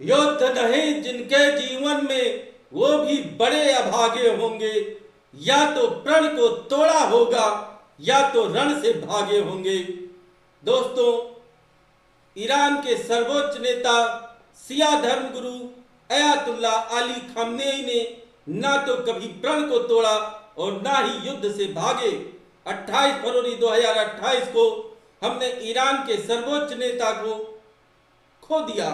युद्ध नहीं जिनके जीवन में वो भी बड़े अभागे होंगे। या तो प्रण को तोड़ा होगा या तो रण से भागे होंगे। दोस्तों, ईरान के सर्वोच्च नेता शिया धर्मगुरु अयातुल्ला अली खामनेई ने ना तो कभी प्रण को तोड़ा और ना ही युद्ध से भागे। 28 फरवरी 2028 को हमने ईरान के सर्वोच्च नेता को खो दिया।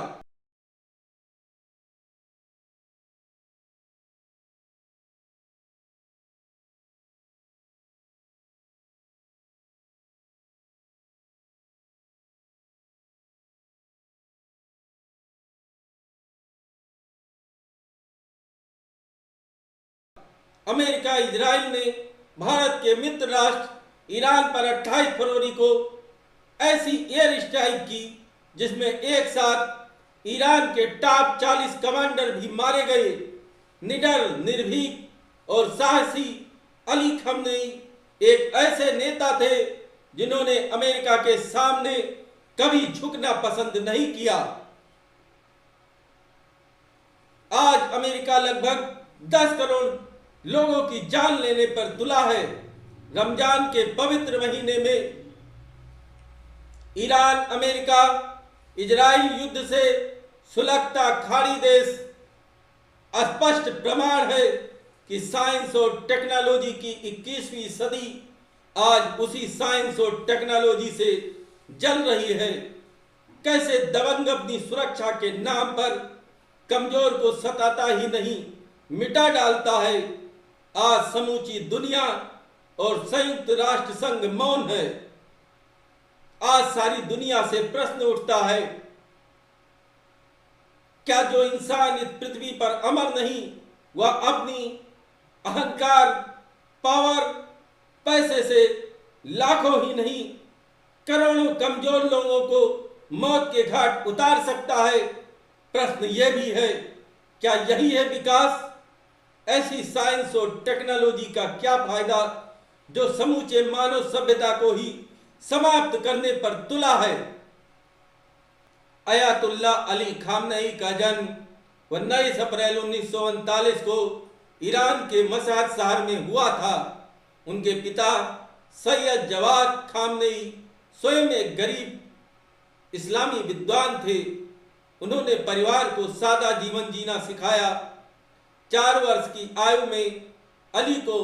अमेरिका इजराइल ने भारत के मित्र राष्ट्र ईरान पर 28 फरवरी को ऐसी एयर स्ट्राइक की जिसमें एक साथ ईरान के टॉप 40 कमांडर भी मारे गए। निडर, निर्भीक और साहसी अली खामनेई एक ऐसे नेता थे जिन्होंने अमेरिका के सामने कभी झुकना पसंद नहीं किया। आज अमेरिका लगभग 10 करोड़ लोगों की जान लेने पर तुला है। रमजान के पवित्र महीने में ईरान अमेरिका इजराइल युद्ध से सुलगता खाड़ी देश स्पष्ट प्रमाण है कि साइंस और टेक्नोलॉजी की 21वीं सदी आज उसी साइंस और टेक्नोलॉजी से जल रही है। कैसे दबंग अपनी सुरक्षा के नाम पर कमजोर को सताता ही नहीं, मिटा डालता है। आज समूची दुनिया और संयुक्त राष्ट्र संघ मौन है। आज सारी दुनिया से प्रश्न उठता है, क्या जो इंसान इस पृथ्वी पर अमर नहीं, वह अपनी अहंकार, पावर, पैसे से लाखों ही नहीं करोड़ों कमजोर लोगों को मौत के घाट उतार सकता है? प्रश्न यह भी है, क्या यही है विकास? ऐसी साइंस और टेक्नोलॉजी का क्या फायदा जो समूचे मानव सभ्यता को ही समाप्त करने पर तुला है। अयातुल्ला अली खामनेई का जन्म 19 अप्रैल 1939 को ईरान के मशहद शहर में हुआ था। उनके पिता सैयद जवाद खामनेई स्वयं एक गरीब इस्लामी विद्वान थे। उन्होंने परिवार को सादा जीवन जीना सिखाया। 4 वर्ष की आयु में अली को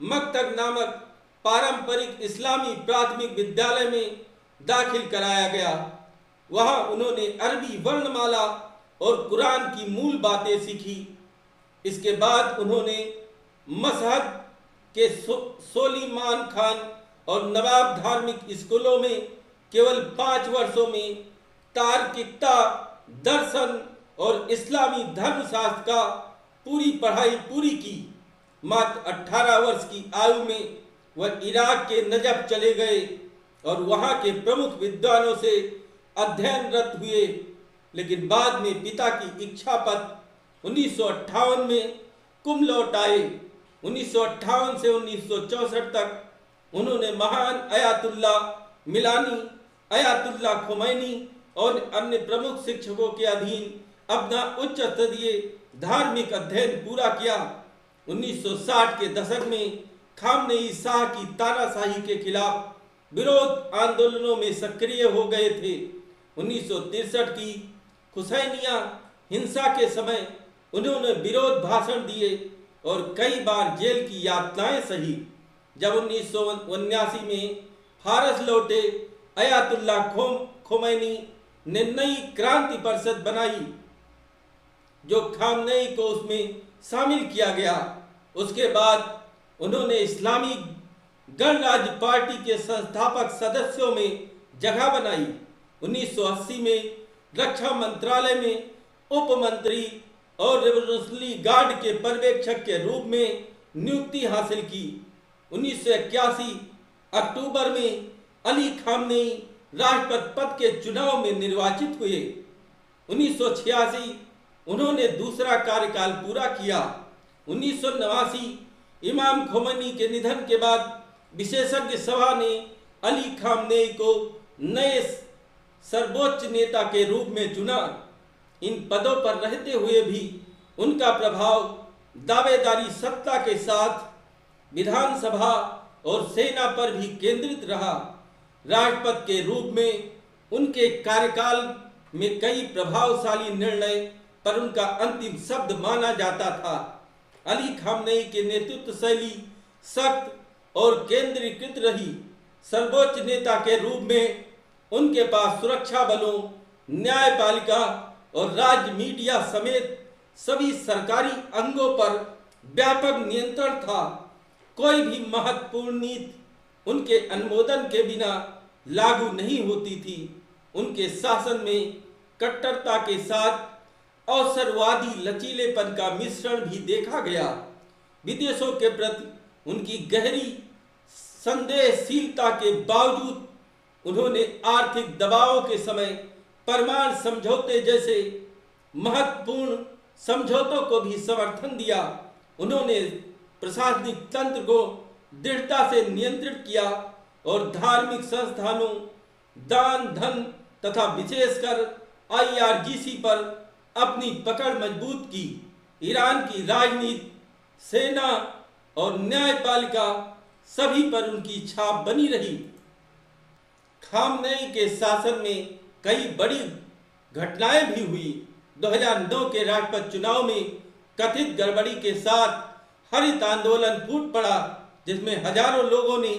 मक्तब नामक पारंपरिक इस्लामी प्राथमिक विद्यालय में दाखिल कराया गया। वहां उन्होंने अरबी वर्णमाला और कुरान की मूल बातें सीखी। इसके बाद उन्होंने मशहद के सोलीमान खान और नवाब धार्मिक स्कूलों में केवल 5 वर्षों में तार्किकता, दर्शन और इस्लामी धर्मशास्त्र का पूरी पढ़ाई पूरी की। मात्र 18 वर्ष की आयु में वह इराक के नजफ चले गए और वहां के प्रमुख विद्वानों से अध्ययनरत हुए, लेकिन बाद में पिता की इच्छा पर 1958 में कुम लौट आए। 1958 से 1964 तक उन्होंने महान अयातुल्ला मिलानी, अयातुल्ला खुमैनी और अन्य प्रमुख शिक्षकों के अधीन अपना उच्च स्तरीय धार्मिक अध्ययन पूरा किया। 1960 के दशक में खामनेई शाह की तानाशाही के खिलाफ विरोध आंदोलनों में सक्रिय हो गए थे। 1963 की हुसैनिया हिंसा के समय उन्होंने विरोध भाषण दिए और कई बार जेल की यातनाएं सही। जब 1979 में फारस लौटे, अयातुल्ला खुमैनी ने नई क्रांति परिषद बनाई जो खामनेई को उसमें शामिल किया गया। उसके बाद उन्होंने इस्लामी गणराज्य पार्टी के संस्थापक सदस्यों में जगह बनाई। 1980 में रक्षा मंत्रालय में उप मंत्री और रेवोल्यूशनरी गार्ड के पर्यवेक्षक के रूप में नियुक्ति हासिल की। 1981 अक्टूबर में अली खामनेई राष्ट्रपति पद के चुनाव में निर्वाचित हुए। 1986 उन्होंने दूसरा कार्यकाल पूरा किया। 1989 इमाम खोमेनी के निधन के बाद विशेषज्ञ सभा ने अली खामनेई को नए सर्वोच्च नेता के रूप में चुना। इन पदों पर रहते हुए भी उनका प्रभाव दावेदारी सत्ता के साथ विधानसभा और सेना पर भी केंद्रित रहा। राष्ट्रपति के रूप में उनके कार्यकाल में कई प्रभावशाली निर्णय पर उनका अंतिम शब्द माना जाता था। अली खामनेई के नेतृत्व शैली सख्त और केंद्रीकृत रही। सर्वोच्च नेता के रूप में उनके पास सुरक्षा बलों, न्यायपालिका और राज्य मीडिया समेत सभी सरकारी अंगों पर व्यापक नियंत्रण था। कोई भी महत्वपूर्ण नीति उनके अनुमोदन के बिना लागू नहीं होती थी। उनके शासन में कट्टरता के साथ अवसरवादी लचीलेपन का मिश्रण भी देखा गया। विदेशों के प्रति उनकी गहरी संदेहशीलता के बावजूद उन्होंने आर्थिक दबावों के समय परमाणु समझौते जैसे महत्वपूर्ण समझौतों को भी समर्थन दिया। उन्होंने प्रशासनिक तंत्र को दृढ़ता से नियंत्रित किया और धार्मिक संस्थानों, दान धन तथा विशेषकर IRGC पर अपनी पकड़ मजबूत की। ईरान की राजनीति, सेना और न्यायपालिका सभी पर उनकी छाप बनी रही। खामनेई के शासन में कई बड़ी घटनाएं भी हुई। 2009 के राष्ट्रपति चुनाव में कथित गड़बड़ी के साथ हरित आंदोलन फूट पड़ा, जिसमें हजारों लोगों ने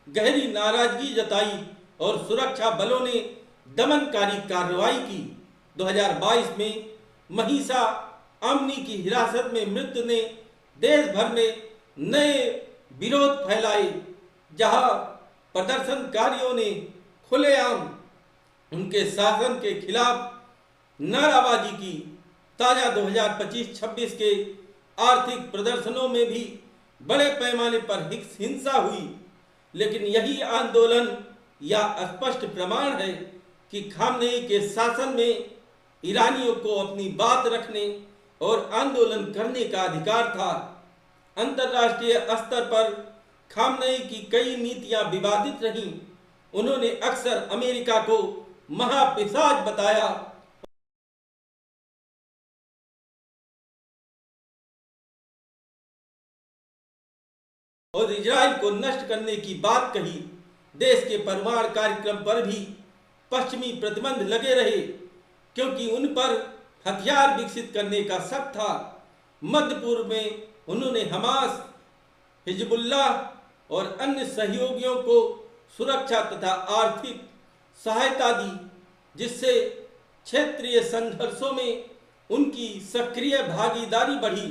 गहरी नाराजगी जताई और सुरक्षा बलों ने दमनकारी कार्रवाई की। 2022 में महीसा अमनी की हिरासत में मृत्यु ने देश भर में नए विरोध फैलाए, जहां प्रदर्शनकारियों ने खुलेआम उनके शासन के खिलाफ नाराबाजी की। ताजा 2025-26 के आर्थिक प्रदर्शनों में भी बड़े पैमाने पर हिंसा हुई, लेकिन यही आंदोलन या स्पष्ट प्रमाण है कि खामनेई के शासन में ईरानियों को अपनी बात रखने और आंदोलन करने का अधिकार था। अंतर्राष्ट्रीय स्तर पर खामनेई की कई नीतियां विवादित रहीं। उन्होंने अक्सर अमेरिका को महापिशाच बताया और इजराइल को नष्ट करने की बात कही। देश के परमाणु कार्यक्रम पर भी पश्चिमी प्रतिबंध लगे रहे, क्योंकि उन पर हथियार विकसित करने का शक था। मध्य पूर्व में उन्होंने हमास, हिजबुल्लाह और अन्य सहयोगियों को सुरक्षा तथा आर्थिक सहायता दी, जिससे क्षेत्रीय संघर्षों में उनकी सक्रिय भागीदारी बढ़ी।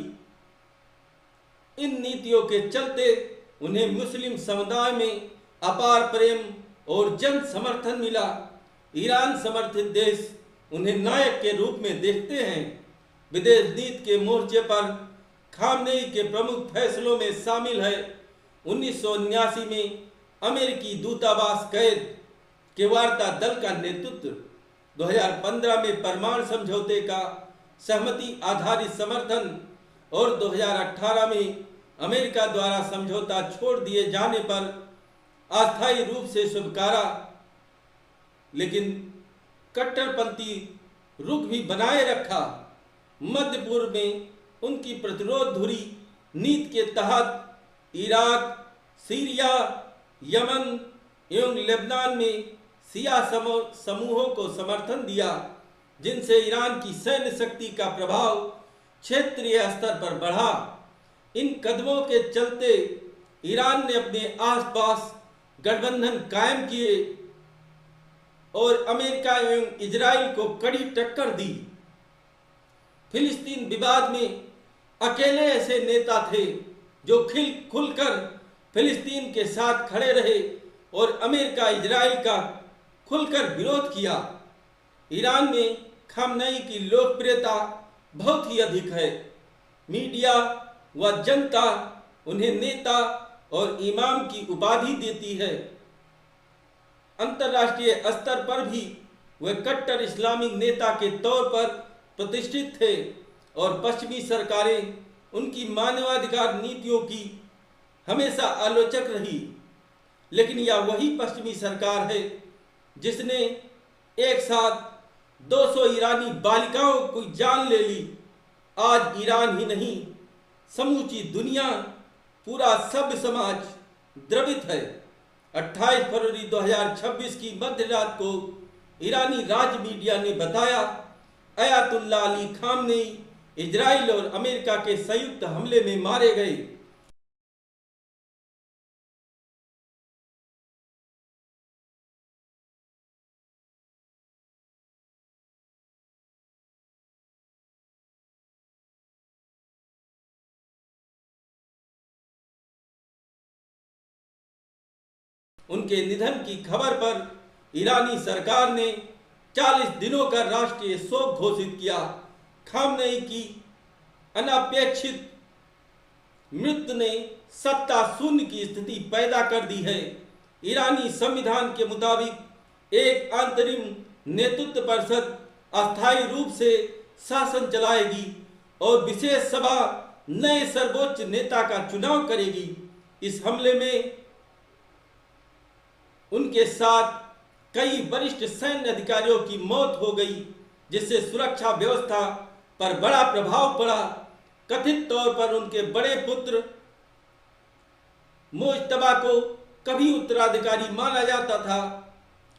इन नीतियों के चलते उन्हें मुस्लिम समुदाय में अपार प्रेम और जन समर्थन मिला। ईरान समर्थित देश उन्हें नायक के रूप में देखते हैं। विदेश नीति के मोर्चे पर खामनेई के प्रमुख फैसलों में शामिल है 1979 में अमेरिकी दूतावास कैद के वार्ता दल का नेतृत्व, 2015 में परमाणु समझौते का सहमति आधारित समर्थन और 2018 में अमेरिका द्वारा समझौता छोड़ दिए जाने पर अस्थायी रूप से स्वीकारा, लेकिन कट्टरपंथी रुख भी बनाए रखा। मध्य पूर्व में उनकी प्रतिरोध धुरी नीति के तहत इराक, सीरिया, यमन एवं लेबनान में शिया समूहों को समर्थन दिया, जिनसे ईरान की सैन्य शक्ति का प्रभाव क्षेत्रीय स्तर पर बढ़ा। इन कदमों के चलते ईरान ने अपने आसपास गठबंधन कायम किए और अमेरिका एवं इजराइल को कड़ी टक्कर दी। फिलिस्तीन विवाद में अकेले ऐसे नेता थे जो खुलकर फिलिस्तीन के साथ खड़े रहे और अमेरिका इजराइल का खुलकर विरोध किया। ईरान में खामनेई की लोकप्रियता बहुत ही अधिक है। मीडिया व जनता उन्हें नेता और इमाम की उपाधि देती है। अंतर्राष्ट्रीय स्तर पर भी वे कट्टर इस्लामिक नेता के तौर पर प्रतिष्ठित थे और पश्चिमी सरकारें उनकी मानवाधिकार नीतियों की हमेशा आलोचक रही। लेकिन यह वही पश्चिमी सरकार है जिसने एक साथ 200 ईरानी बालिकाओं को जान ले ली। आज ईरान ही नहीं, समूची दुनिया, पूरा सभ्य समाज द्रवित है। 28 फरवरी 2026 की मध्य रात को ईरानी राज मीडिया ने बताया, अयातुल्ला अली खामनेई इजराइल और अमेरिका के संयुक्त हमले में मारे गए। उनके निधन की खबर पर ईरानी सरकार ने 40 दिनों का राष्ट्रीय शोक घोषित किया। खामनेई की अनपेक्षित मृत्यु ने सत्ता शून्य की स्थिति पैदा कर दी है। ईरानी संविधान के मुताबिक एक अंतरिम नेतृत्व परिषद अस्थायी रूप से शासन चलाएगी और विशेष सभा नए सर्वोच्च नेता का चुनाव करेगी। इस हमले में उनके साथ कई वरिष्ठ सैन्य अधिकारियों की मौत हो गई, जिससे सुरक्षा व्यवस्था पर बड़ा प्रभाव पड़ा। कथित तौर पर उनके बड़े पुत्र मुज्तबा को कभी उत्तराधिकारी माना जाता था,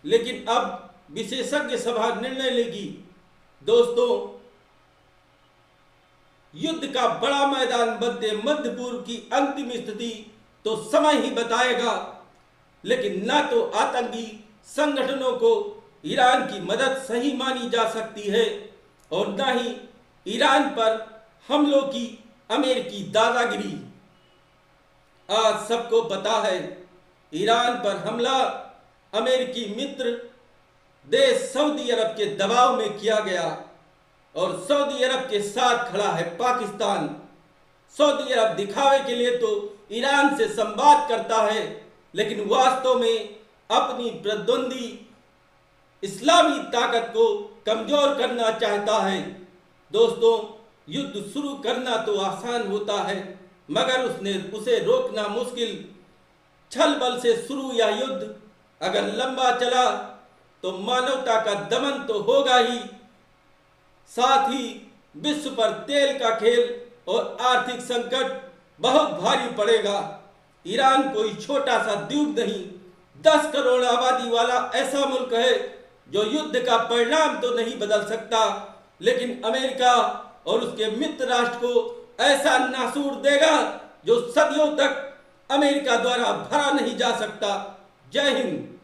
लेकिन अब विशेषज्ञ सभा निर्णय लेगी। दोस्तों, युद्ध का बड़ा मैदान बनते मध्य पूर्व की अंतिम स्थिति तो समय ही बताएगा, लेकिन न तो आतंकी संगठनों को ईरान की मदद सही मानी जा सकती है और न ही ईरान पर हमलों की अमेरिकी दादागिरी। आज सबको पता है, ईरान पर हमला अमेरिकी मित्र देश सऊदी अरब के दबाव में किया गया और सऊदी अरब के साथ खड़ा है पाकिस्तान। सऊदी अरब दिखावे के लिए तो ईरान से संवाद करता है, लेकिन वास्तव में अपनी प्रतिद्वंदी इस्लामी ताकत को कमजोर करना चाहता है। दोस्तों, युद्ध शुरू करना तो आसान होता है, मगर उसे रोकना मुश्किल। छल बल से शुरू यह युद्ध अगर लंबा चला तो मानवता का दमन तो होगा ही, साथ ही विश्व पर तेल का खेल और आर्थिक संकट बहुत भारी पड़ेगा। ईरान कोई छोटा सा द्वीप नहीं, 10 करोड़ आबादी वाला ऐसा मुल्क है जो युद्ध का परिणाम तो नहीं बदल सकता, लेकिन अमेरिका और उसके मित्र राष्ट्र को ऐसा नासूर देगा जो सदियों तक अमेरिका द्वारा भरा नहीं जा सकता। जय हिंद।